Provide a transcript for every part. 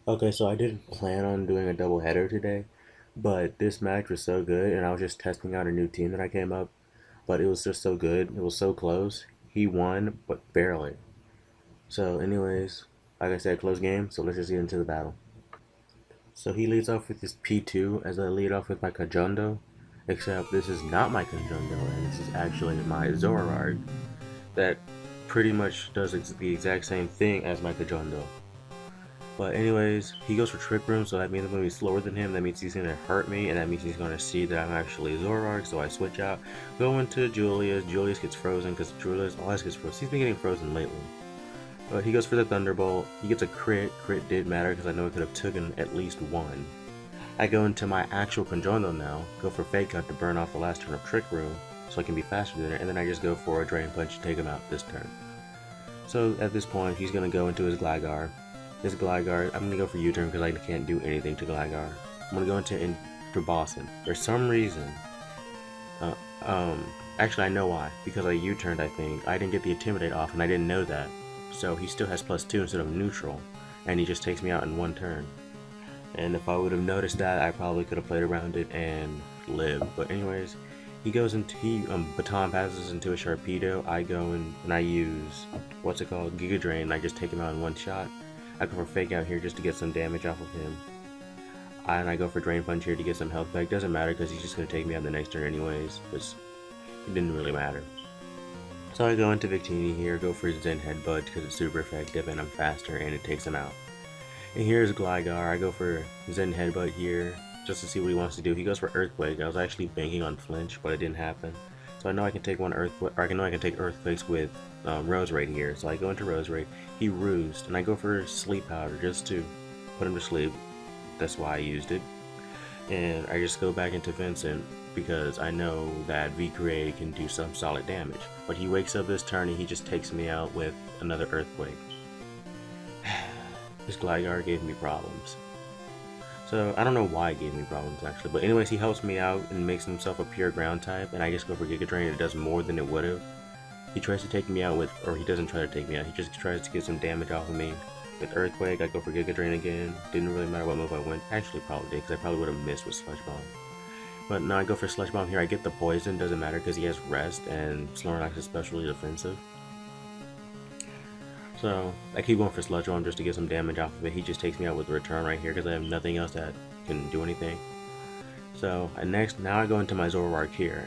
Okay, so I didn't plan on doing a double header today, but this match was so good, and I was just testing out a new team that I came up, but it was just so good. It was so close. He won, but barely. So, anyways, like I said, close game, so let's just get into the battle. So he leads off with his P2 as I lead off with my Kajondo, except this is not my Kajondo, and this is actually my Zorarg that pretty much does the exact same thing as my Kajondo. But anyways, he goes for Trick Room, so that means I'm going to be slower than him. That means he's going to hurt me, and that means he's going to see that I'm actually Zorark, so I switch out. Go into Julius. Julius gets frozen, because Julius always gets frozen. He's been getting frozen lately. But he goes for the Thunderbolt. He gets a crit. Crit did matter, because I know it could have taken at least one. I go into my actual Conjondo now, go for Fake Out to burn off the last turn of Trick Room, so I can be faster than it, and then I just go for a Drain Punch to take him out this turn. So at this point, he's going to go into his Gligar. This Gligar, I'm going to go for U-turn because I can't do anything to Gligar. I'm going to go into Boston. For some reason, uh, um, actually I know why. Because I U-turned, I think. I didn't get the Intimidate off and I didn't know that. So he still has +2 instead of neutral. And he just takes me out in one turn. And if I would have noticed that, I probably could have played around it and lived. But anyways, he baton passes into a Sharpedo. I go in and I use what's it called, Giga Drain. And I just take him out in one shot. I go for Fake Out here just to get some damage off of him. And I go for Drain Punch here to get some health back. Doesn't matter because he's just gonna take me out the next turn anyways. Because it didn't really matter. So I go into Victini here, go for Zen Headbutt because it's super effective and I'm faster and it takes him out. And here's Gligar. I go for Zen Headbutt here just to see what he wants to do. He goes for Earthquake. I was actually banking on Flinch, but it didn't happen. So I know I can take one Earthquake, or I know I can take Earthquakes with Roserade here. So I go into Roserade. He Roosed, and I go for Sleep Powder just to put him to sleep. That's why I used it. And I just go back into Vincent because I know that V-Create can do some solid damage. But he wakes up this turn and he just takes me out with another Earthquake. This Gligar gave me problems. So I don't know why it gave me problems actually, but anyways, he helps me out and makes himself a pure ground type, and I just go for Giga Drain and it does more than it would have. He tries to take me out with, or he doesn't try to take me out, he just tries to get some damage off of me. With Earthquake, I go for Giga Drain again. Didn't really matter what move I went. Actually, probably did, because I probably would have missed with Sludge Bomb. But now I go for Sludge Bomb here. I get the poison, doesn't matter because he has Rest and Snorlax is especially defensive. So I keep going for Sludge Bomb just to get some damage off of it. He just takes me out with Return right here because I have nothing else that can do anything. So now I go into my Zoroark here,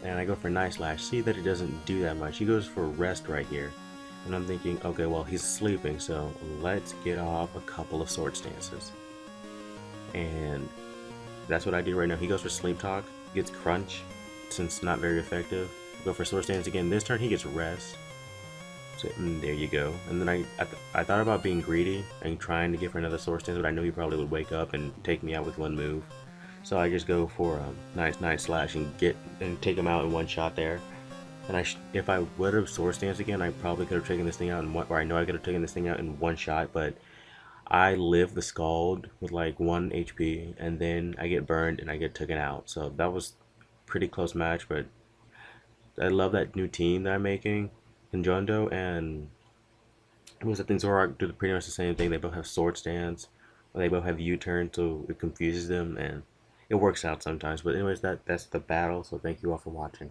and I go for Night Slash. See that it doesn't do that much. He goes for Rest right here, and I'm thinking, okay, well he's sleeping, so let's get off a couple of Sword Stances. And that's what I do right now. He goes for Sleep Talk, gets Crunch, since not very effective. Go for Sword Stance again. This turn he gets Rest. So, there you go. And then I thought about being greedy and trying to get for another Sword Stance, but I knew he probably would wake up and take me out with one move. So I just go for a nice slash and take him out in one shot there. And if I would have Sword Stance again, I probably could have taken this thing out in one, or I know I could have taken this thing out in one shot, but I live the Scald with like 1 HP, and then I get burned and I get taken out. So that was pretty close match, but I love that new team that I'm making, Conjondo and because I think Zoroark do pretty much the same thing. They both have Sword Stance, they both have U-turn, so it confuses them and it works out sometimes. But anyways, that's the battle. So thank you all for watching.